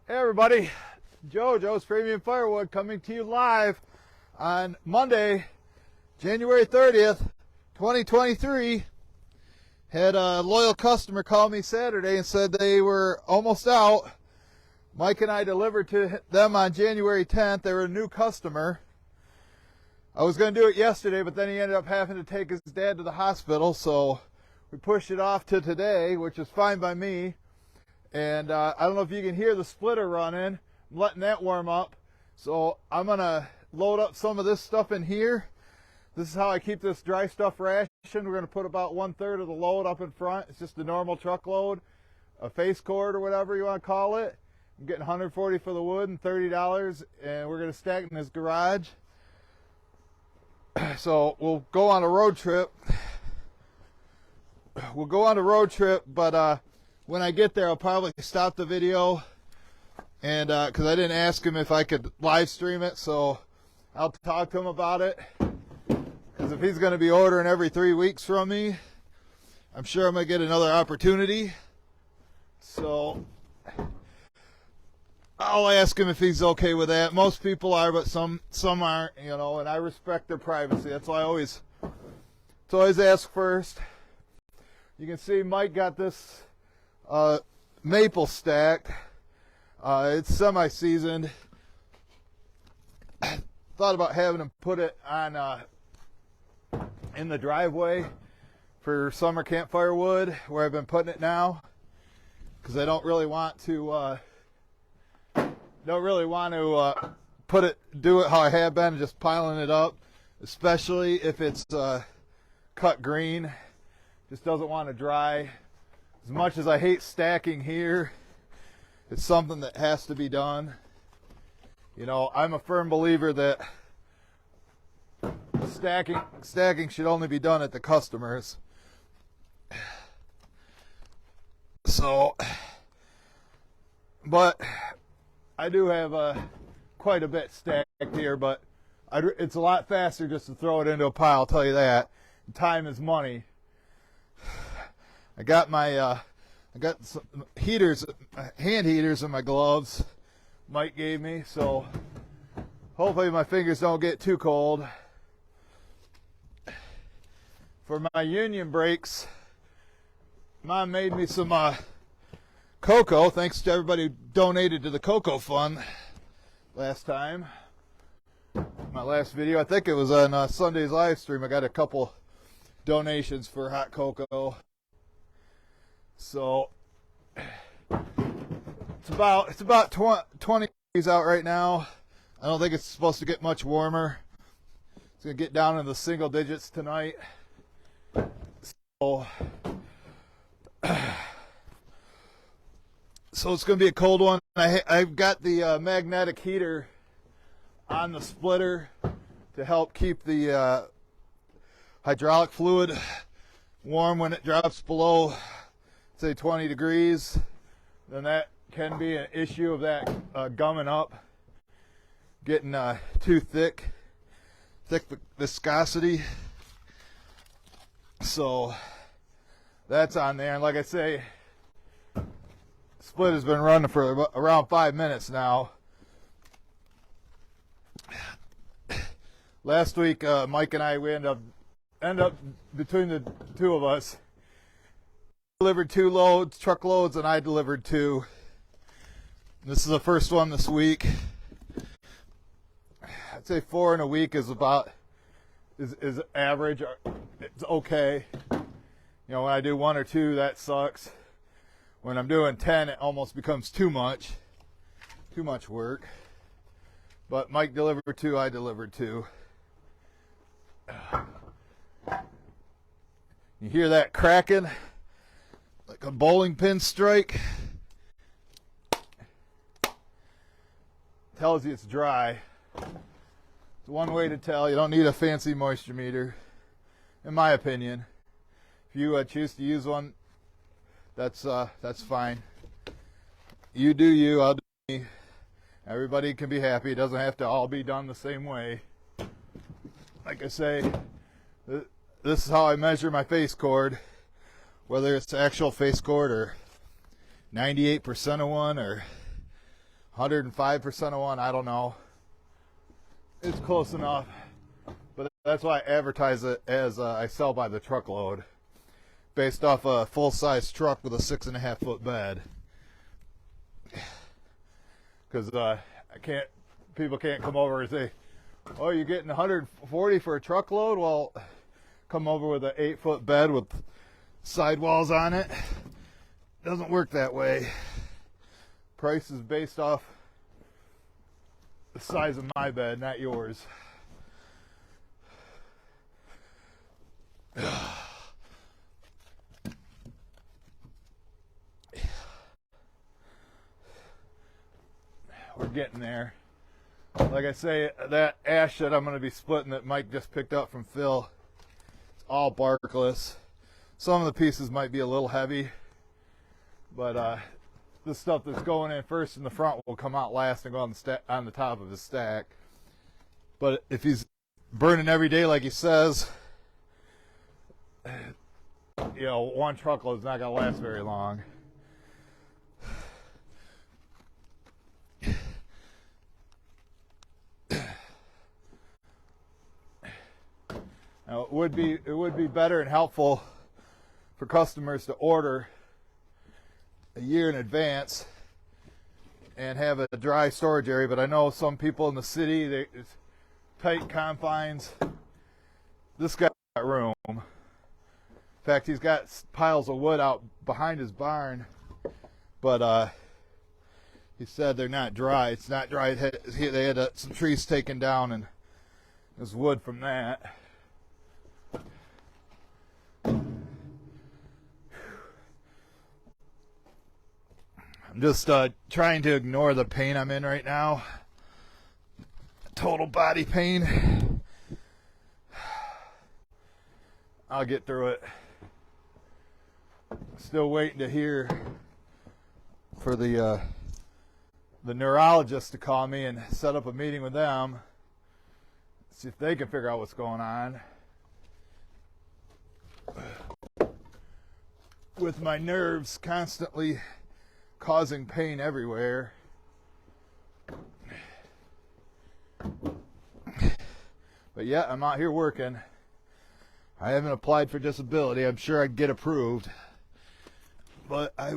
Hey everybody, Joe's Premium Firewood coming to you live on Monday, January 30th, 2023. Had a loyal customer call me Saturday and said they were almost out. Mike and I delivered to them on January 10th. They were a new customer. I was going to do it yesterday, but then he ended up having to take his dad to the hospital, so we pushed it off to today, which is fine by me. And I don't know if you can hear the splitter running. I'm letting that warm up. So I'm going to load up some of this stuff in here. This is how I keep this dry stuff ration. We're going to put about 1/3 of the load up in front. It's just a normal truckload, a face cord or whatever you want to call it. I'm getting $140 for the wood and $30, and we're going to stack it in his garage. So we'll go on a road trip. But when I get there, I'll probably stop the video, and because I didn't ask him if I could live stream it, so I'll talk to him about it. Because if he's going to be ordering every 3 weeks from me, I'm sure I'm going to get another opportunity. So I'll ask him if he's okay with that. Most people are, but some aren't, you know, and I respect their privacy. That's why I always ask first. You can see Mike got this maple stacked. It's semi-seasoned. Thought about having him put it on in the driveway for summer campfire wood, where I've been putting it now, because I don't really want to do it how I have been, just piling it up, especially if it's cut green. Just doesn't want to dry. As much as I hate stacking here, it's something that has to be done. You know, I'm a firm believer that stacking should only be done at the customers. So, but I do have quite a bit stacked here, but it's a lot faster just to throw it into a pile, I'll tell you that. Time is money. I got some heaters, hand heaters in my gloves Mike gave me, so hopefully my fingers don't get too cold. For my union brakes, Mom made me some cocoa. Thanks to everybody who donated to the cocoa fund last time. My last video, I think it was on Sunday's live stream. I got a couple donations for hot cocoa. So it's about 20 degrees out right now. I don't think it's supposed to get much warmer. It's gonna get down in the single digits tonight. So it's gonna be a cold one. I've got the magnetic heater on the splitter to help keep the hydraulic fluid warm when it drops below, say, 20 degrees. Then that can be an issue of that gumming up, getting too thick viscosity. So that's on there. And like I say, split has been running for around 5 minutes now. Last week, Mike and I, we end up between the two of us, delivered 2 loads, truckloads, and I delivered 2. This is the first one this week. I'd say 4 in a week is average. It's okay. You know, when I do 1 or 2, that sucks. When I'm doing 10, it almost becomes too much work. But Mike delivered 2, I delivered 2. You hear that cracking like a bowling pin strike? Tells you it's dry. It's one way to tell. You don't need a fancy moisture meter, in my opinion. If you choose to use one, that's fine. You do you, I'll do me. Everybody can be happy. It doesn't have to all be done the same way. Like I say, this is how I measure my face cord, whether it's actual face cord or 98% of one or 105% of one, I don't know. It's close enough. But that's why I advertise it as I sell by the truckload, based off a full-size truck with a 6.5 foot bed. Because people can't come over and say, "Oh, you're getting 140 for a truckload?" Well, come over with an 8-foot bed with sidewalls on it. Doesn't work that way. Price is based off the size of my bed, not yours. We're getting there. Like I say, that ash that I'm going to be splitting that Mike just picked up from Phil, it's all barkless. Some of the pieces might be a little heavy, but the stuff that's going in first in the front will come out last and go on the top of his stack. But if he's burning every day like he says, you know, one truckload is not going to last very long. Now, it would be better and helpful for customers to order a year in advance and have a dry storage area, but I know some people in the city, it's tight confines. This guy got room. In fact, he's got piles of wood out behind his barn, but he said they're not dry. It's not dry. They had some trees taken down, and there's wood from that. I'm just trying to ignore the pain I'm in right now. Total body pain. I'll get through it. Still waiting to hear for the neurologist to call me and set up a meeting with them. See if they can figure out what's going on with my nerves constantly causing pain everywhere. But yeah, I'm out here working. I haven't applied for disability. I'm sure I'd get approved, but I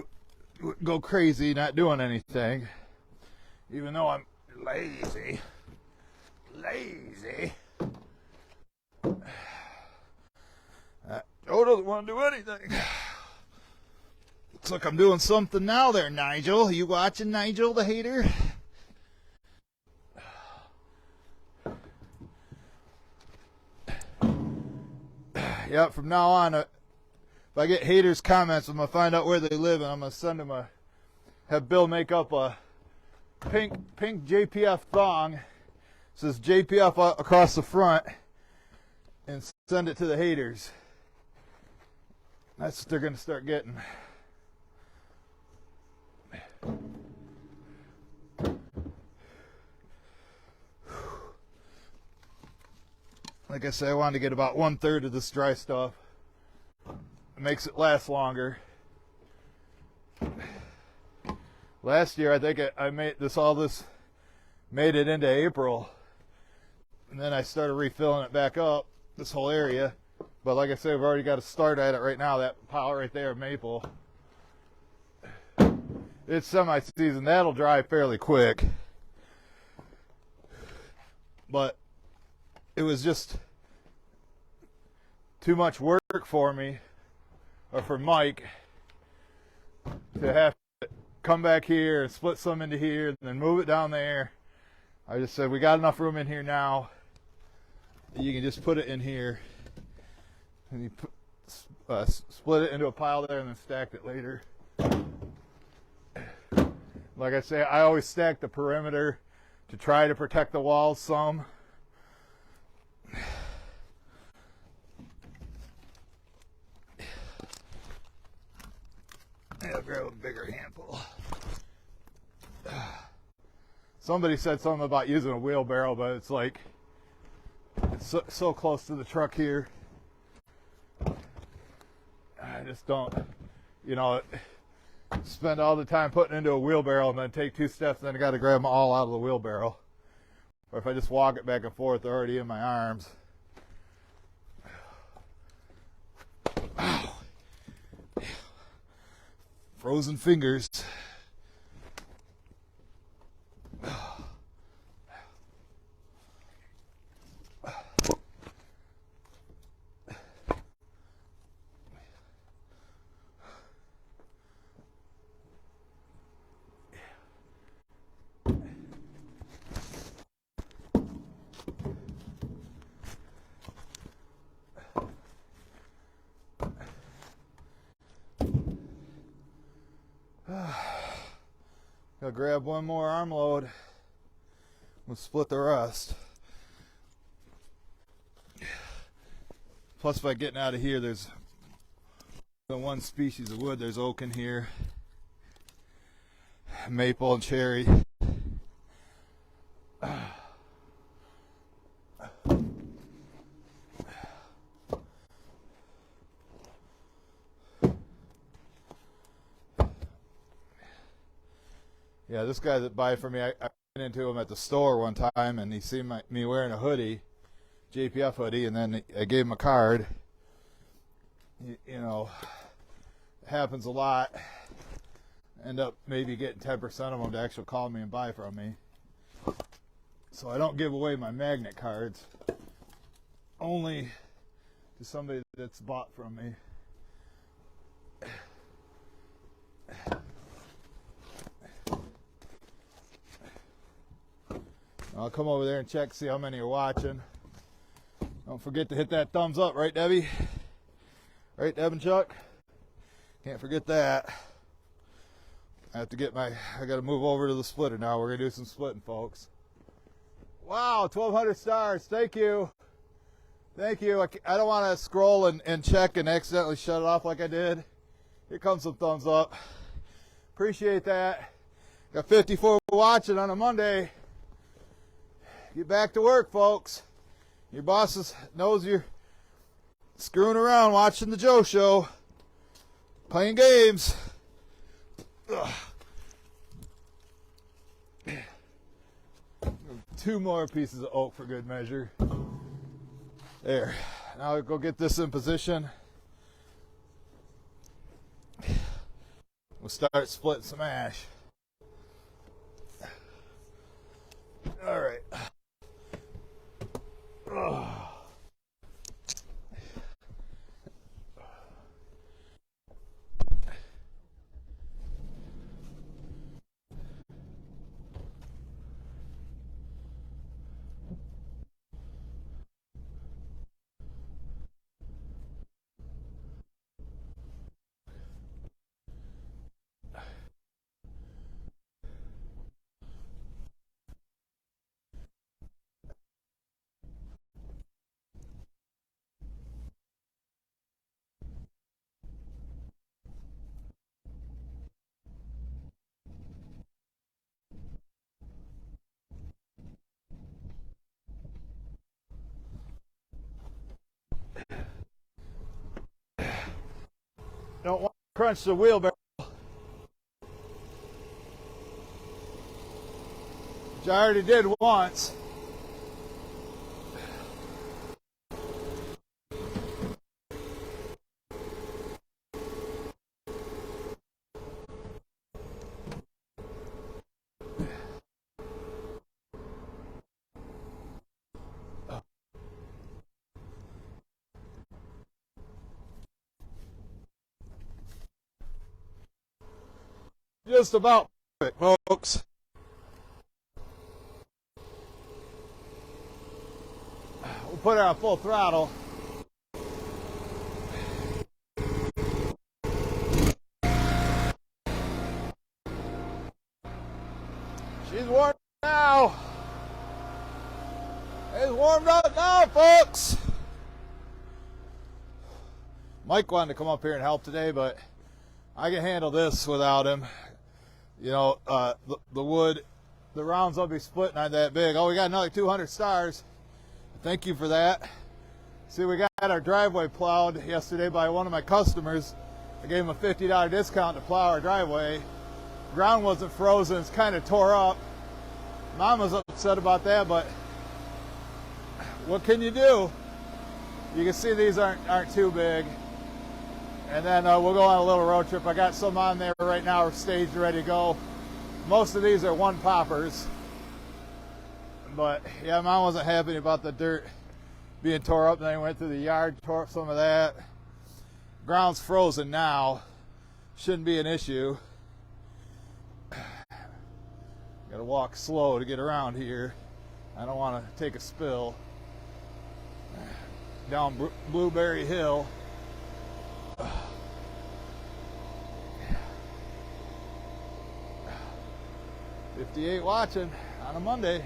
would go crazy not doing anything, even though I'm lazy. Joe doesn't want to do anything. Looks like I'm doing something now there, Nigel. You watching, Nigel, the hater? Yeah, from now on, if I get haters' comments, I'm going to find out where they live, and I'm going to send them have Bill make up a pink JPF thong. It says JPF across the front, and send it to the haters. That's what they're going to start getting. Like I said, I wanted to get about 1/3 of this dry stuff. It makes it last longer. Last year, I think I made made it into April, and then I started refilling it back up, this whole area. But like I said, we've already got a start at it right now. That pile right there of maple. It's semi-season. That'll dry fairly quick. But it was just too much work for me, or for Mike, to have to come back here and split some into here and then move it down there. I just said, we got enough room in here now. You can just put it in here. And you split it into a pile there and then stacked it later. Like I say, I always stack the perimeter to try to protect the walls some. I'll grab a bigger handful. Somebody said something about using a wheelbarrow, but it's like, it's so close to the truck here. I just don't, you know, spend all the time putting into a wheelbarrow and then take 2 steps, and then I got to grab them all out of the wheelbarrow. Or if I just walk it back and forth, they're already in my arms. Ow. Frozen fingers. Gotta grab one more arm load. We'll split the rest. Plus, by getting out of here, there's one species of wood. There's oak in here, maple and cherry. Yeah, this guy that buy for me, I ran into him at the store one time, and he seen me wearing a hoodie, JPF hoodie, and then I gave him a card. You know, it happens a lot. End up maybe getting 10% of them to actually call me and buy from me. So I don't give away my magnet cards, only to somebody that's bought from me. I'll come over there and check, see how many are watching. Don't forget to hit that thumbs up, right, Debbie? Right, Deb and Chuck? Can't forget that. I have to get I gotta move over to the splitter now. We're gonna do some splitting, folks. Wow, 1,200 stars. Thank you. Thank you. I don't want to scroll and check and accidentally shut it off like I did. Here comes some thumbs up. Appreciate that. Got 54 watching on a Monday. Get back to work, folks. Your boss knows you're screwing around watching the Joe Show, playing games. Ugh. 2 more pieces of oak for good measure. There. Now I'll go get this in position. We'll start splitting some ash. All right. Don't want to crunch the wheelbarrow, which I already did once. Just about perfect, folks. We'll put her on full throttle. She's warmed now. It's warmed up now, folks. Mike wanted to come up here and help today, but I can handle this without him. You know, the wood, the rounds will be split not that big. Oh, we got another 200 stars. Thank you for that. See, we got our driveway plowed yesterday by one of my customers. I gave him a $50 discount to plow our driveway. Ground wasn't frozen, it's kind of tore up. Mom was upset about that, but what can you do? You can see these aren't too big. And then we'll go on a little road trip. I got some on there right now, we're staged, ready to go. Most of these are one poppers. But yeah, Mom wasn't happy about the dirt being tore up. Then I went through the yard, tore up some of that. Ground's frozen now. Shouldn't be an issue. Gotta walk slow to get around here. I don't want to take a spill. Down Blueberry Hill. 58 watching on a Monday.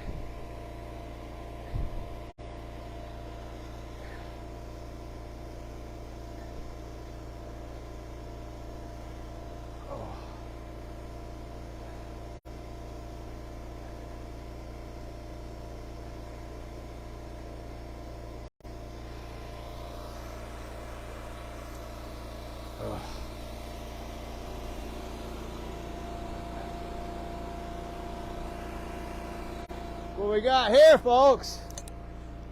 What we got here, folks?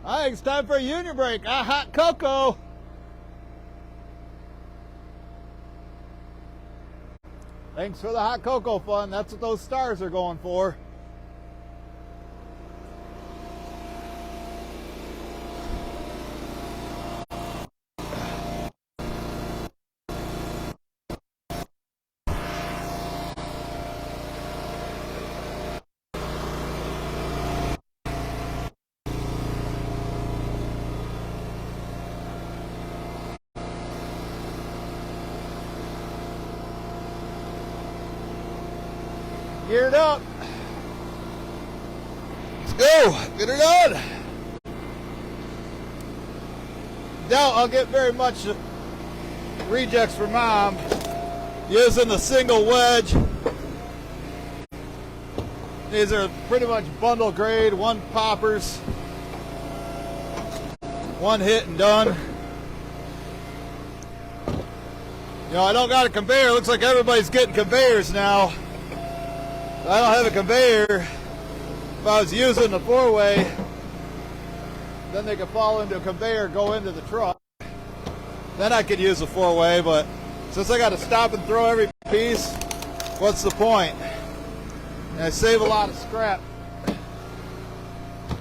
I think it's time for a union break. Hot cocoa. Thanks for the hot cocoa fun. That's what those stars are going for. Geared up. Let's go. Get her done. Doubt I'll get very much rejects from Mom. Using the single wedge. These are pretty much bundle grade, one poppers. One hit and done. You know, I don't got a conveyor. Looks like everybody's getting conveyors now. I don't have a conveyor. If I was using the 4-way, then they could fall into a conveyor, go into the truck. Then I could use a 4-way, but since I got to stop and throw every piece, what's the point? And I save a lot of scrap.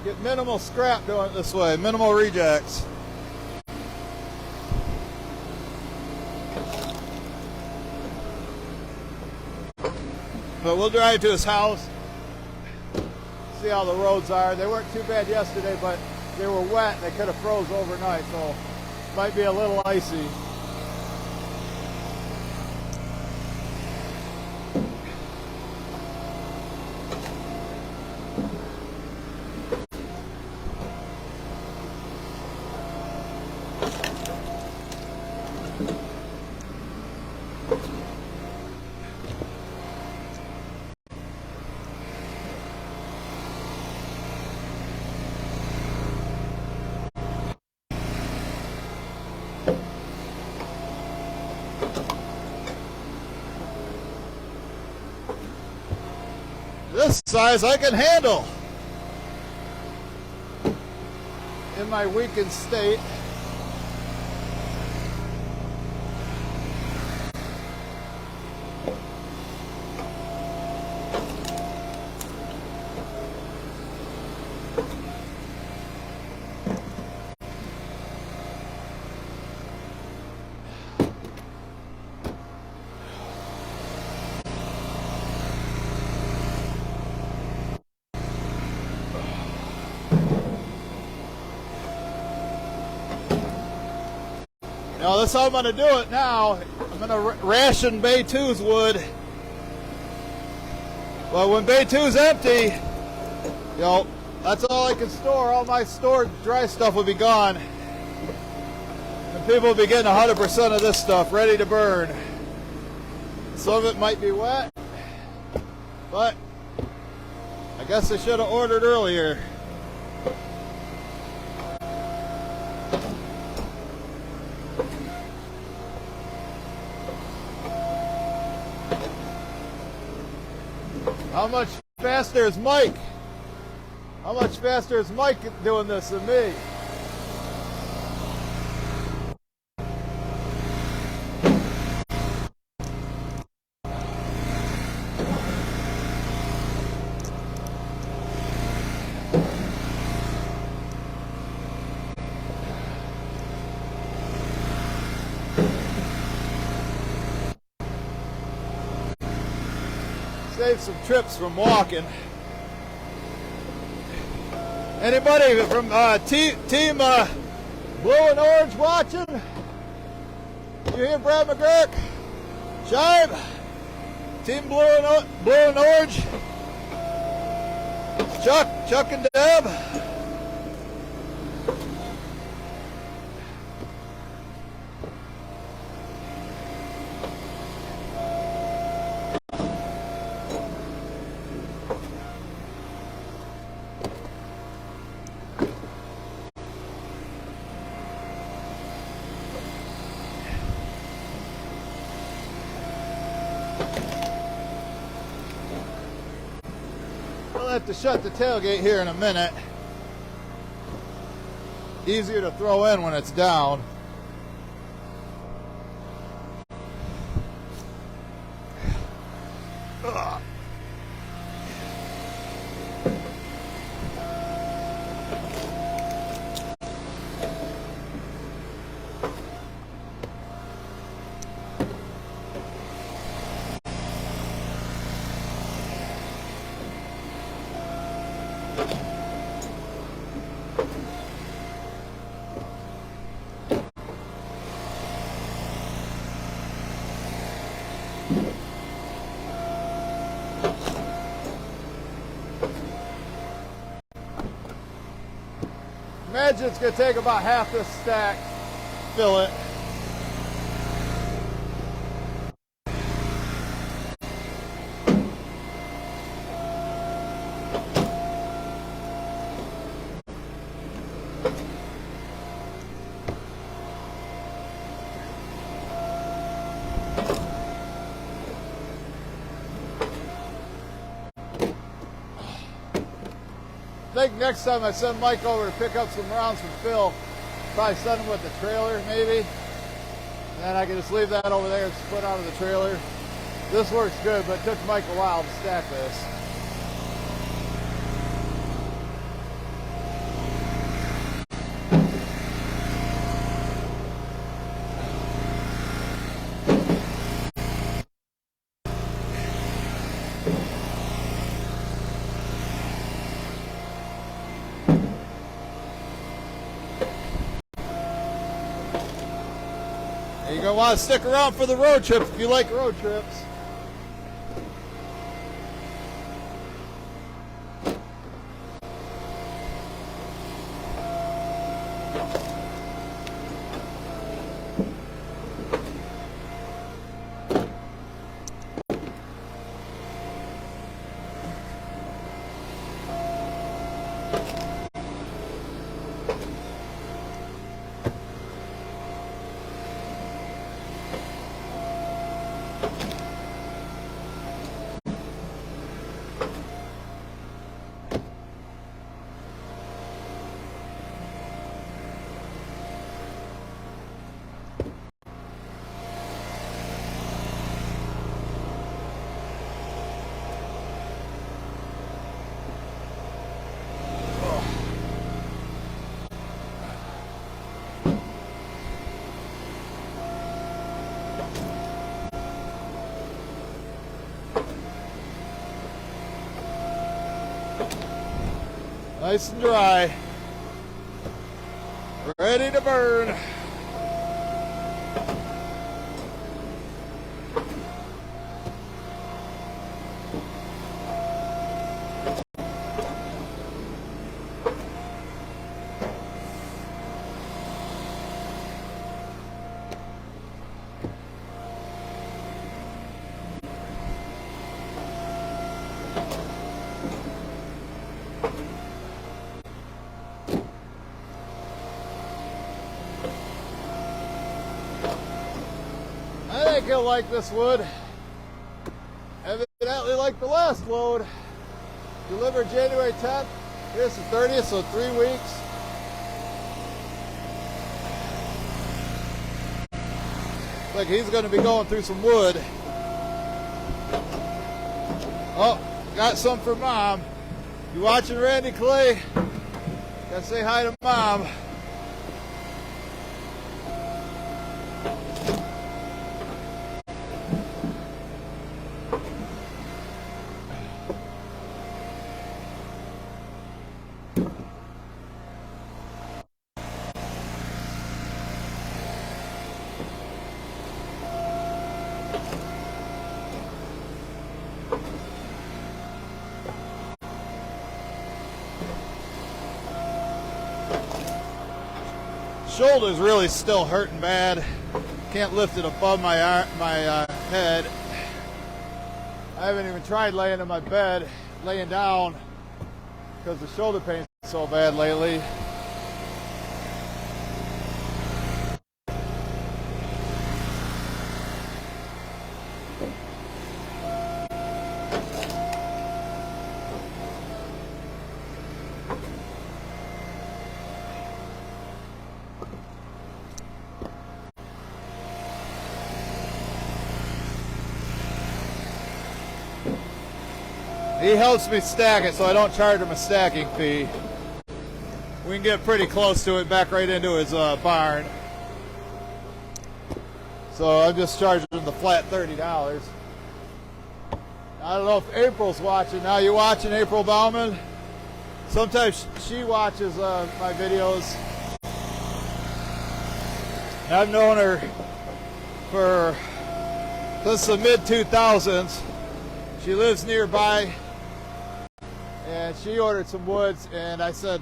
Get minimal scrap doing it this way, minimal rejects. But we'll drive to his house, see how the roads are. They weren't too bad yesterday, but they were wet and they could have froze overnight, so might be a little icy. This size I can handle in my weakened state. Now that's how I'm going to do it now. I'm going to ration Bay 2's wood. Well, when Bay 2's empty, you know, that's all I can store. All my stored dry stuff will be gone. And people will be getting 100% of this stuff ready to burn. Some of it might be wet, but I guess I should have ordered earlier. How much faster is Mike? How much faster is Mike doing this than me? Save some trips from walking. Anybody from team Blue and Orange watching? You hear Brad McGurk? Shive? Team Blue and Orange? Chuck and Deb? We'll have to shut the tailgate here in a minute. Easier to throw in when it's down. Ugh. Imagine it's going to take about half this stack to fill it. I think next time I send Mike over to pick up some rounds from Phil, probably send him with the trailer maybe. And then I can just leave that over there and split out of the trailer. This works good, but it took Mike a while to stack this. You're going to want to stick around for the road trip if you like road trips. Nice and dry. Ready to burn. I think he'll like this wood. Evidently like the last load. Delivered January 10th. Here's the 30th, so 3 weeks. Like he's going to be going through some wood. Oh, got some for Mom. You watching, Randy Clay? Gotta say hi to Mom. Shoulder's really still hurting bad. Can't lift it above my head. I haven't even tried laying in my bed, laying down, because the shoulder pain's so bad lately. He helps me stack it, so I don't charge him a stacking fee. We can get pretty close to it, back right into his barn. So I'm just charging him the flat $30. I don't know if April's watching. Now you watching, April Bauman? Sometimes she watches my videos. I've known her for since the mid-2000s. She lives nearby. And she ordered some woods, and I said,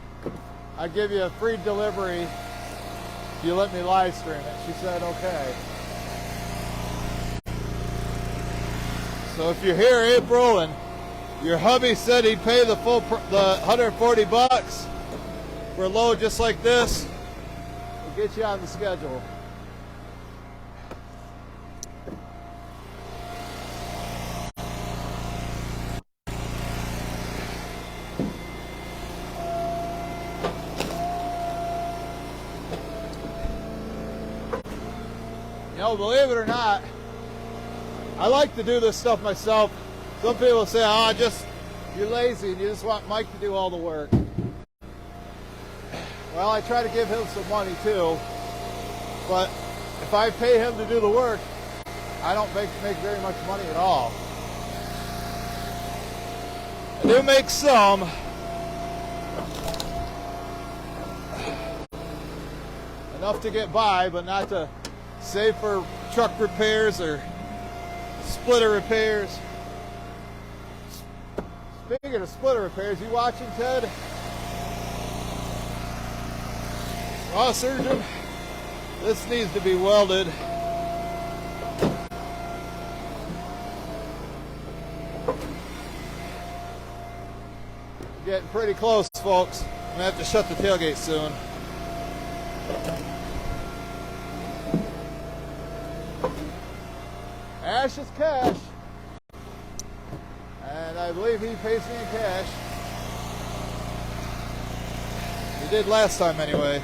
I'll give you a free delivery if you let me live stream it. She said, okay. So if you're here, April, and your hubby said he'd pay the full, the 140 bucks for a load just like this, we'll get you on the schedule. You know, believe it or not, I like to do this stuff myself. Some people say, oh, you're lazy and you just want Mike to do all the work. Well, I try to give him some money too, but if I pay him to do the work, I don't make very much money at all. I do make some. Enough to get by, but not to save for truck repairs or splitter repairs. Speaking of splitter repairs, you watching, Ted? Raw surgeon, this needs to be welded. Getting pretty close, folks. I'm gonna have to shut the tailgate soon. Ash is cash, and I believe he pays me in cash. He did last time anyway.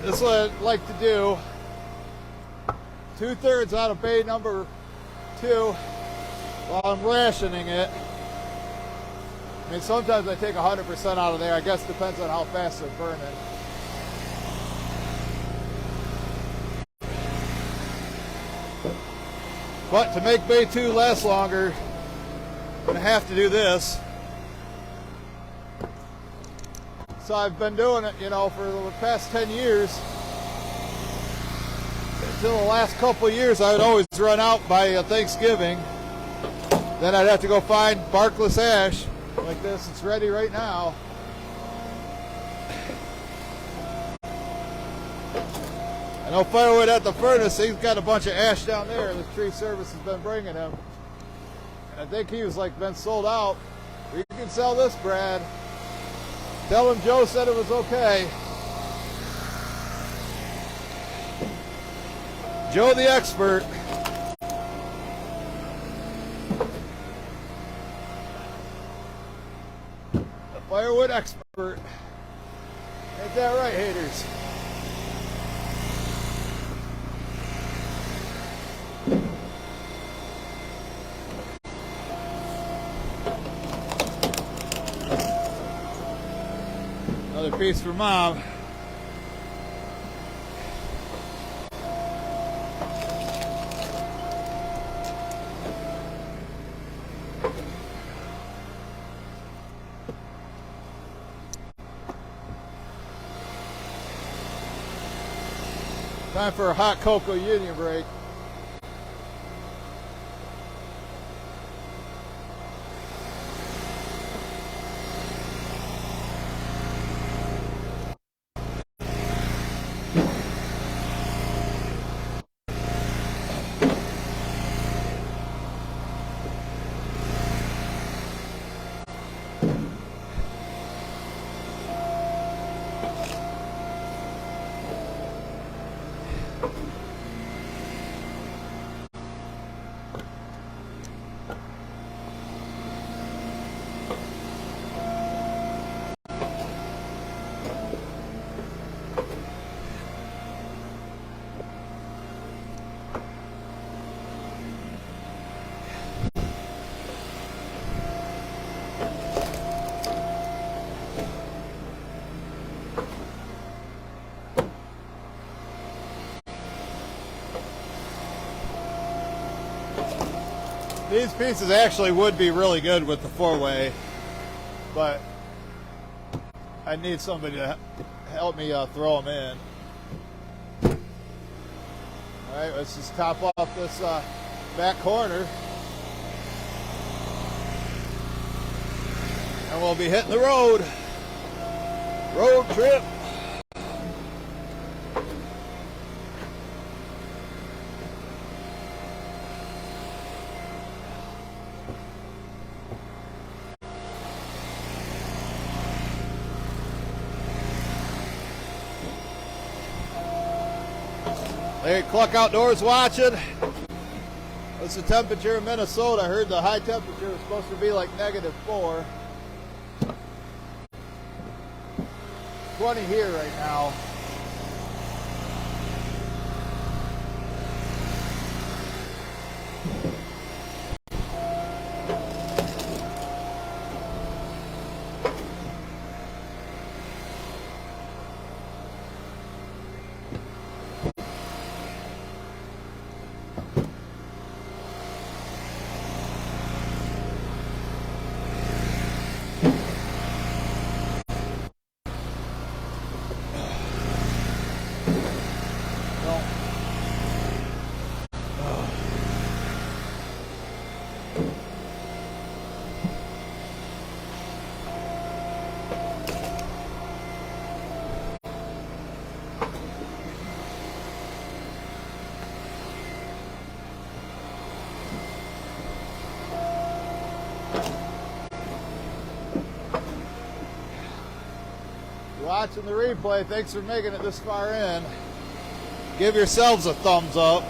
This is what I'd like to do. 2/3 out of bay number 2 while I'm rationing it. I mean, sometimes I take 100% out of there. I guess it depends on how fast they're burning. But to make bay 2 last longer, I'm going to have to do this. So I've been doing it, you know, for the past 10 years. Until the last couple of years, I would always run out by Thanksgiving. Then I'd have to go find barkless ash like this. It's ready right now. know Firewood at the furnace, he's got a bunch of ash down there the tree service has been bringing him. And I think he was like been sold out. You can sell this, Brad. Tell him Joe said it was okay. Joe the expert. The firewood expert. Ain't that right, haters? Another piece for Mom. Time for a hot cocoa union break. These pieces actually would be really good with the four-way, but I need somebody to help me throw them in. All right, let's just top off this back corner, and we'll be hitting the road. Road trip. Hey, Cluck Outdoors watching. What's the temperature in Minnesota? I heard the high temperature was supposed to be like -4. 20 here right now. Watching the replay, thanks for making it this far in. Give yourselves a thumbs up.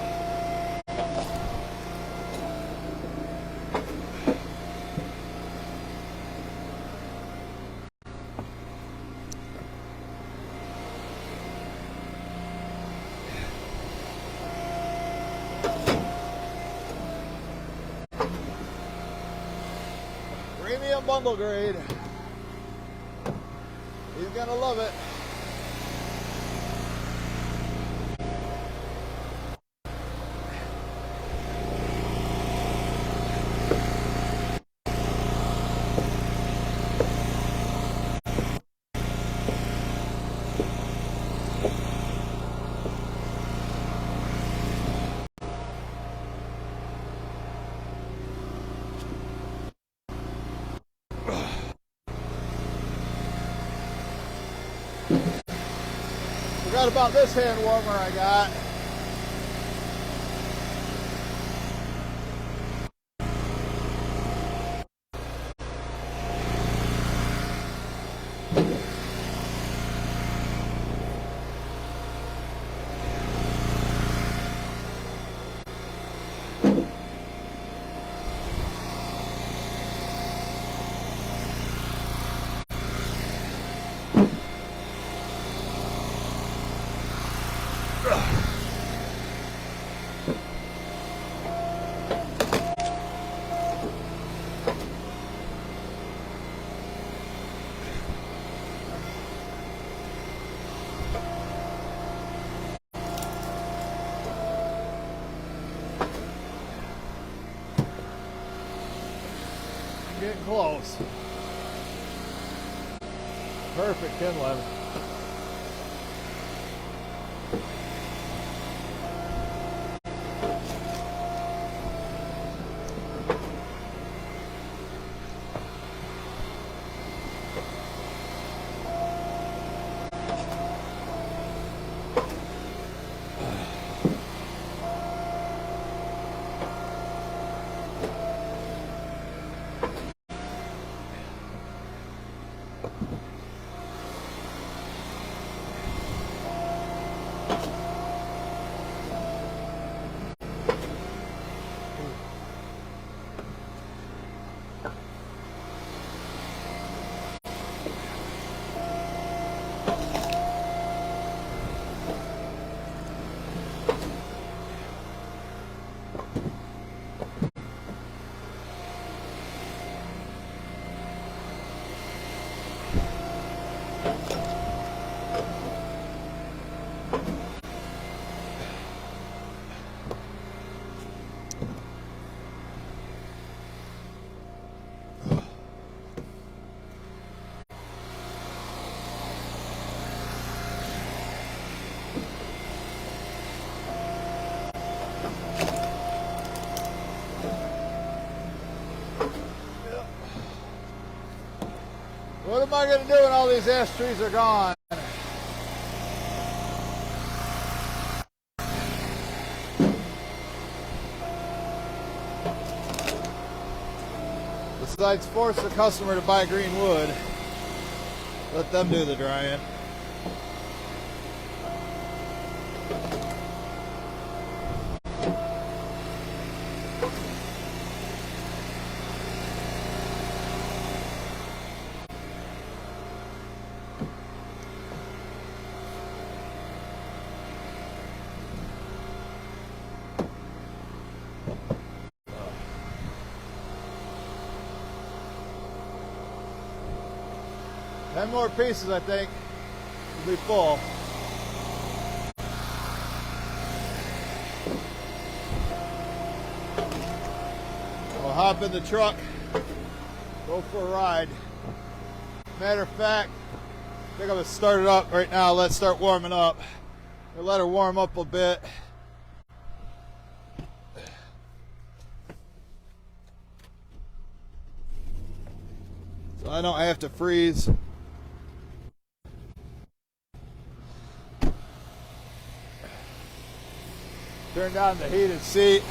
Premium bundle grade. He's gonna love it. Forgot about this hand warmer I got. Getting close. Perfect inlet. What am I going to do when all these ash trees are gone? Besides force the customer to buy green wood, let them do the drying. Ten more pieces, I think, will be full. We'll hop in the truck, go for a ride. Matter of fact, I think I'm gonna start it up right now. Let's start warming up. We'll let her warm up a bit. So I don't have to freeze. Turn down the heated seat.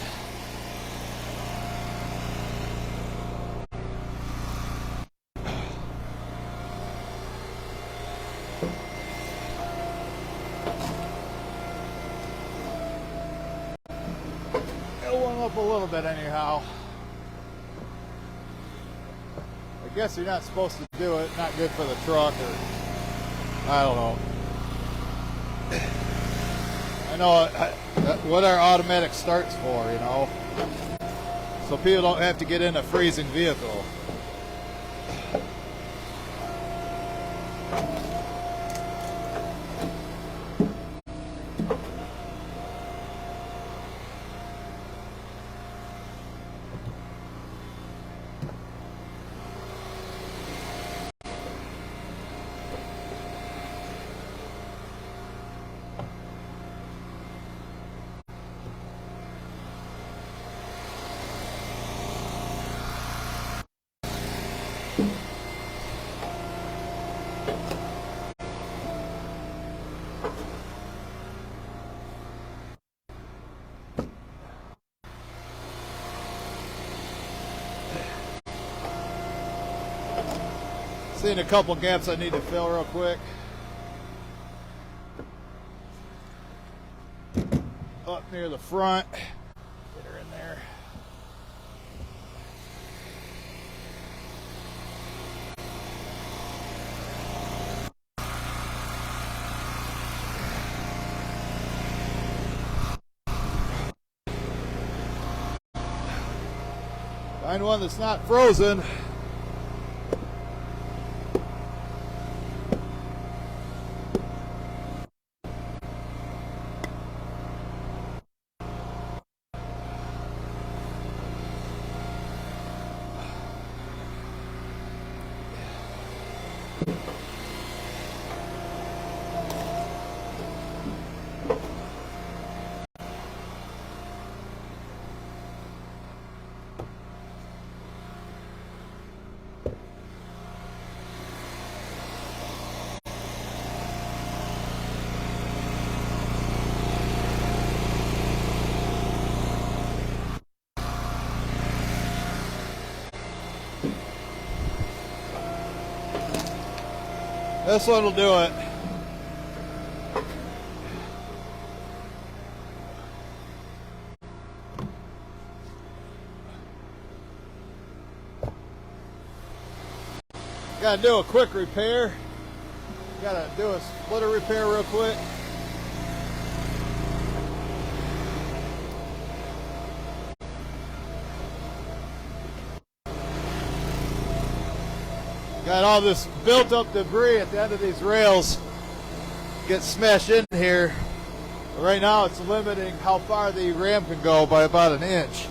It'll warm up a little bit anyhow. I guess you're not supposed to do it. Not good for the truck, or I don't know. I know what our automatic starts for, you know, so people don't have to get in a freezing vehicle. Seeing a couple gaps I need to fill real quick. Up near the front. Get her in there. Find one that's not frozen. This one will do it. Gotta do a quick repair. Gotta do a splitter repair real quick. Got all this built up debris at the end of these rails. Gets smashed in here. Right now it's limiting how far the ram can go by about an inch.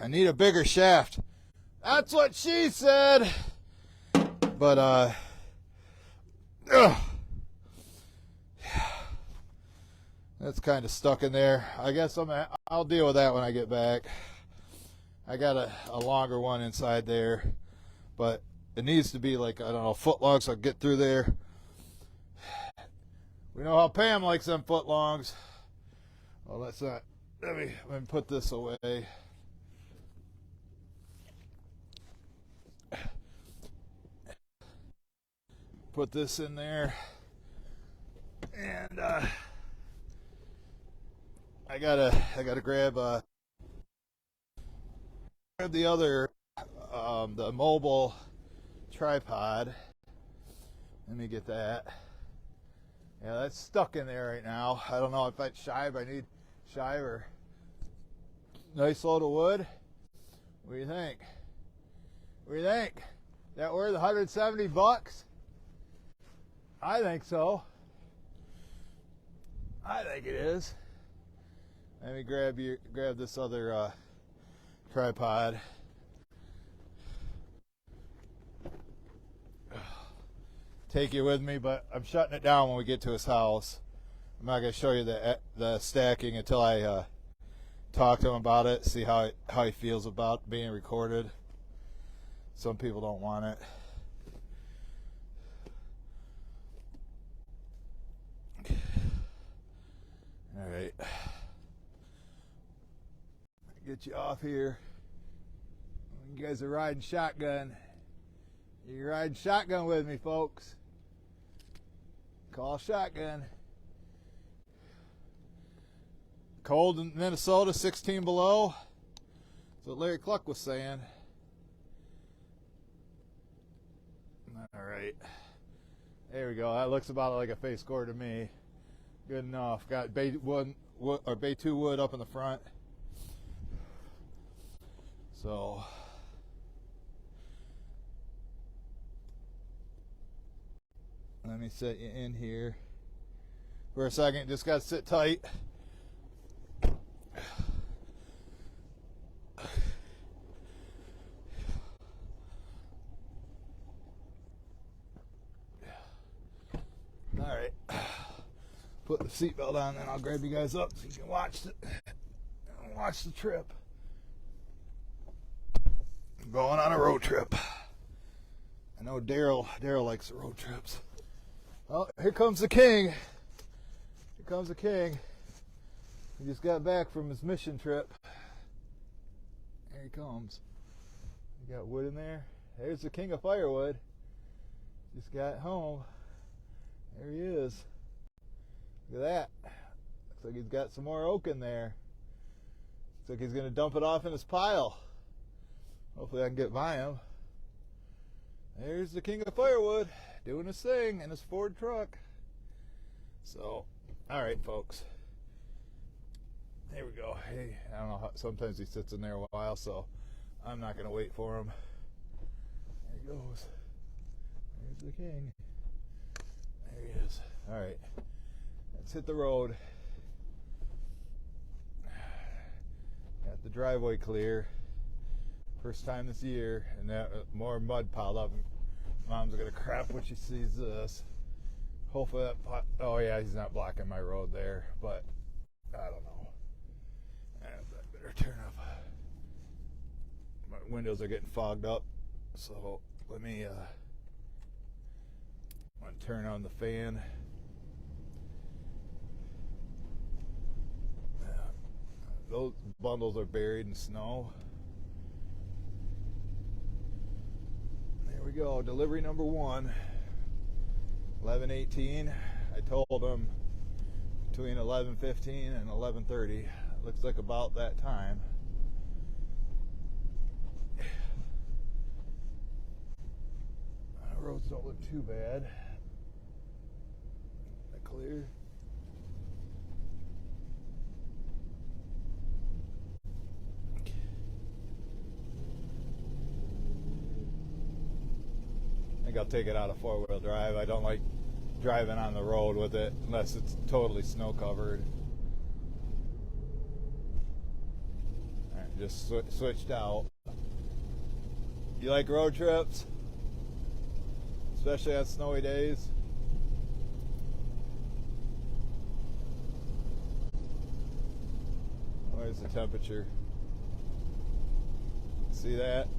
I need a bigger shaft. That's what she said. But that's kind of stuck in there. I guess I'll deal with that when I get back. I got a longer one inside there, but it needs to be like, I don't know, foot long so I can get through there. We know how Pam likes them foot longs. Well, that's not. Let me put this away. Put this in there, and I gotta grab the other the mobile tripod. Let me get that. Yeah, that's stuck in there right now. I don't know if I need shive or nice load of wood. What do you think? What do you think? That worth $170? I think so. I think it is. Let me grab this other tripod. Take you with me, but I'm shutting it down when we get to his house. I'm not going to show you the stacking until I talk to him about it, see how he feels about being recorded. Some people don't want it. All right, get you off here. You guys are riding shotgun. You're riding shotgun with me, folks. Call shotgun. Cold in Minnesota, 16 below. That's what Larry Cluck was saying. All right, there we go. That looks about like a face score to me. Good enough. Got bay 2 wood up in the front. So let me set you in here for a second. Just got to sit tight. All right. Put the seatbelt on, then I'll grab you guys up so you can watch the trip. I'm going on a road trip. I know Daryl likes the road trips. Oh, here comes the king. Here comes the king. He just got back from his mission trip. There he comes. You got wood in there. There's the king of Firewood. Just got home. There he is. Look at that. Looks like he's got some more oak in there. Looks like he's going to dump it off in his pile. Hopefully I can get by him. There's the king of Firewood doing his thing in his Ford truck. So, alright folks. There we go. Hey, I don't know how, sometimes he sits in there a while, so I'm not going to wait for him. There he goes. There's the king. There he is. Alright. Let's hit the road. Got the driveway clear. First time this year, and that more mud piled up. Mom's gonna crap when she sees this. Hopefully that oh yeah, he's not blocking my road there, but I don't know. I better turn up. My windows are getting fogged up, so let me turn on the fan. Those bundles are buried in snow. There we go, delivery number 1, 11:18. I told him between 11:15 and 11:30. Looks like about that time. Roads don't look too bad. They're clear. I think I'll take it out of 4-wheel drive. I don't like driving on the road with it unless it's totally snow covered. Alright, just switched out. You like road trips? Especially on snowy days? Where's the temperature? See that?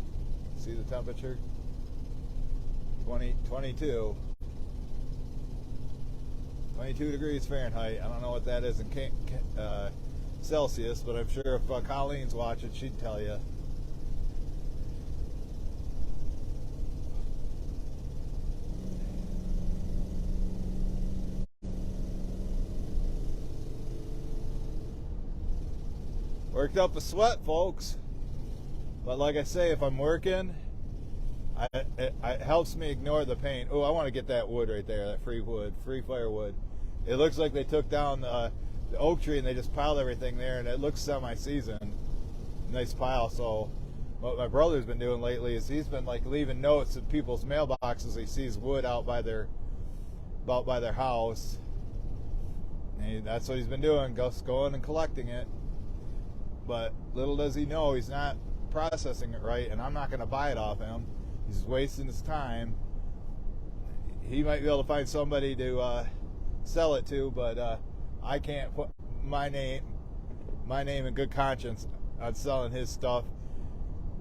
See the temperature? 22 degrees Fahrenheit. I don't know what that is in Celsius, but I'm sure if Colleen's watching, she'd tell you. Worked up a sweat, folks. But like I say, if I'm working, it helps me ignore the pain. Oh, I want to get that wood right there, that free firewood. It looks like they took down the oak tree and they just piled everything there, and it looks semi-seasoned. Nice pile. So what my brother's been doing lately is he's been like leaving notes in people's mailboxes. He sees wood out by their house, and that's what he's been doing, just going and collecting it. But little does he know he's not processing it right, and I'm not going to buy it off him. He's wasting his time. He might be able to find somebody to sell it to, but I can't put my name in good conscience on selling his stuff,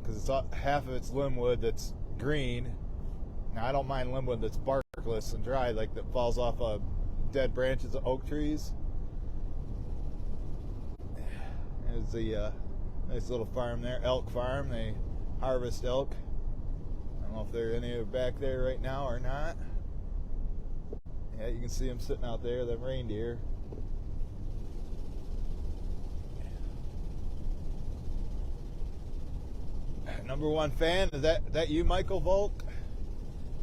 because it's half of it's limbwood that's green. Now I don't mind limbwood that's barkless and dry, like that falls off of dead branches of oak trees. There's the nice little farm there, elk farm. They harvest elk. I don't know if there are any back there right now or not. Yeah, you can see them sitting out there, them reindeer. Number 1 fan, is that you, Michael Volk?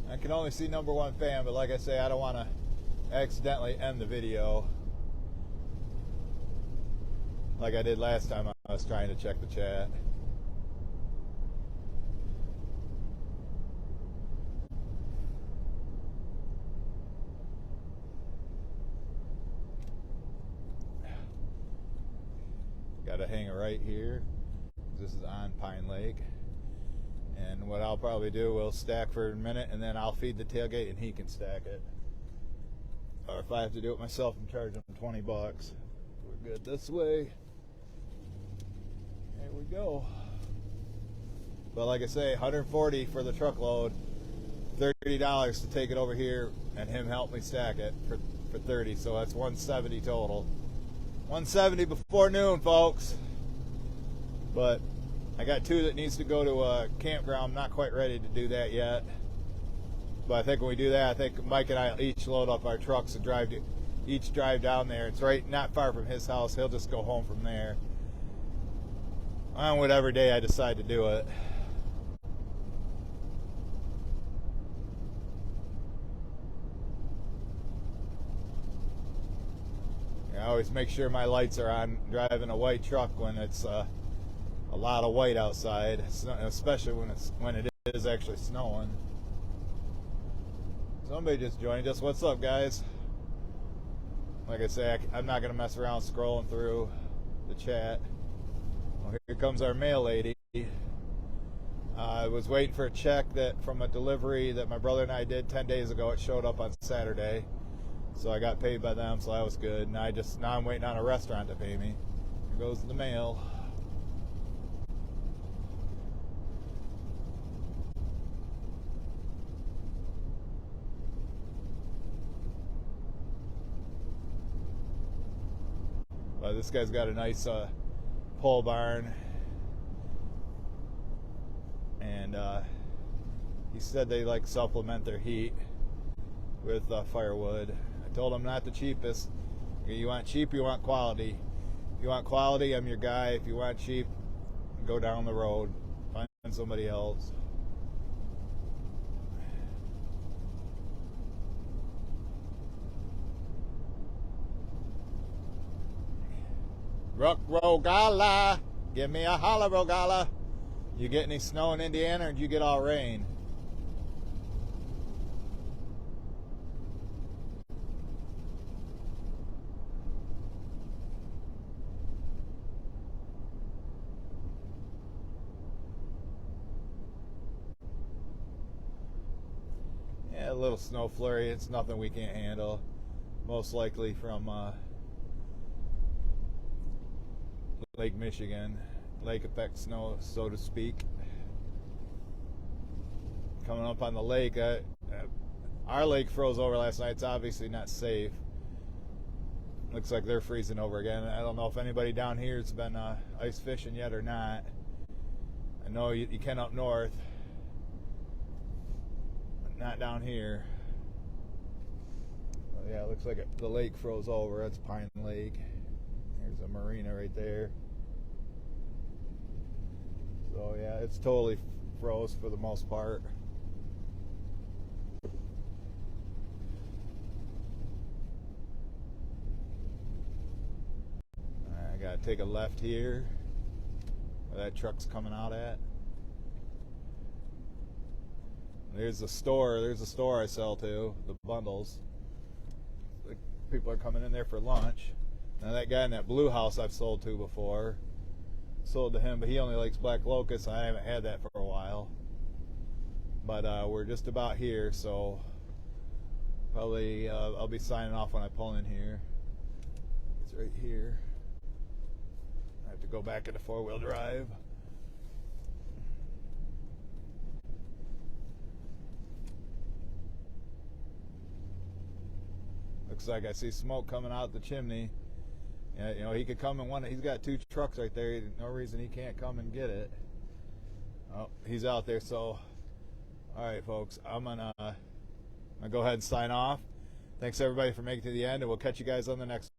I can only see number 1 fan, but like I say, I don't want to accidentally end the video like I did last time I was trying to check the chat. Got a hanger right here. This is on Pine Lake. And what I'll probably do, we'll stack for a minute and then I'll feed the tailgate and he can stack it. Or if I have to do it myself, I'm charging him $20. We're good this way. There we go. But like I say, $140 for the truckload, $30 to take it over here, and him help me stack it for $30. So that's $170 total. $170 before noon, folks. But I got two that needs to go to a campground. I'm not quite ready to do that yet. But I think when we do that, I think Mike and I each load up our trucks and each drive down there. It's right not far from his house. He'll just go home from there on whatever day I decide to do it. I always make sure my lights are on driving a white truck when it's a lot of white outside, especially when it is actually snowing. Somebody just joined us. What's up, guys? Like I say, I'm not going to mess around scrolling through the chat. Well, here comes our mail lady. I was waiting for a check from a delivery that my brother and I did 10 days ago. It showed up on Saturday. So I got paid by them, so that was good. Now I'm waiting on a restaurant to pay me. Here goes the mail. Well, this guy's got a nice pole barn, and he said they like supplement their heat with firewood. I told him not the cheapest. You want cheap, you want quality. If you want quality, I'm your guy. If you want cheap, go down the road, find somebody else. Rogala, give me a holla, Rogala. You get any snow in Indiana, or do you get all rain? Yeah, a little snow flurry. It's nothing we can't handle. Most likely from Lake Michigan, lake effect snow, so to speak. Coming up on the lake, our lake froze over last night. It's obviously not safe. Looks like they're freezing over again. I don't know if anybody down here has been ice fishing yet or not. I know you can up north, but not down here. Well, yeah, it looks like the lake froze over. That's Pine Lake. There's a marina right there. So yeah, it's totally froze for the most part. I gotta take a left here where that truck's coming out at. There's the store. There's a store I sell to, the bundles. People are coming in there for lunch. Now that guy in that blue house I've sold to before. Sold to him, but he only likes black locust. I haven't had that for a while. But we're just about here, so probably I'll be signing off when I pull in here. It's right here. I have to go back into four-wheel drive. Looks like I see smoke coming out the chimney. Yeah, you know, he could come in one. He's got two trucks right there. No reason he can't come and get it. Oh, he's out there. So, all right, folks, I'm gonna go ahead and sign off. Thanks everybody for making it to the end, and we'll catch you guys on the next one.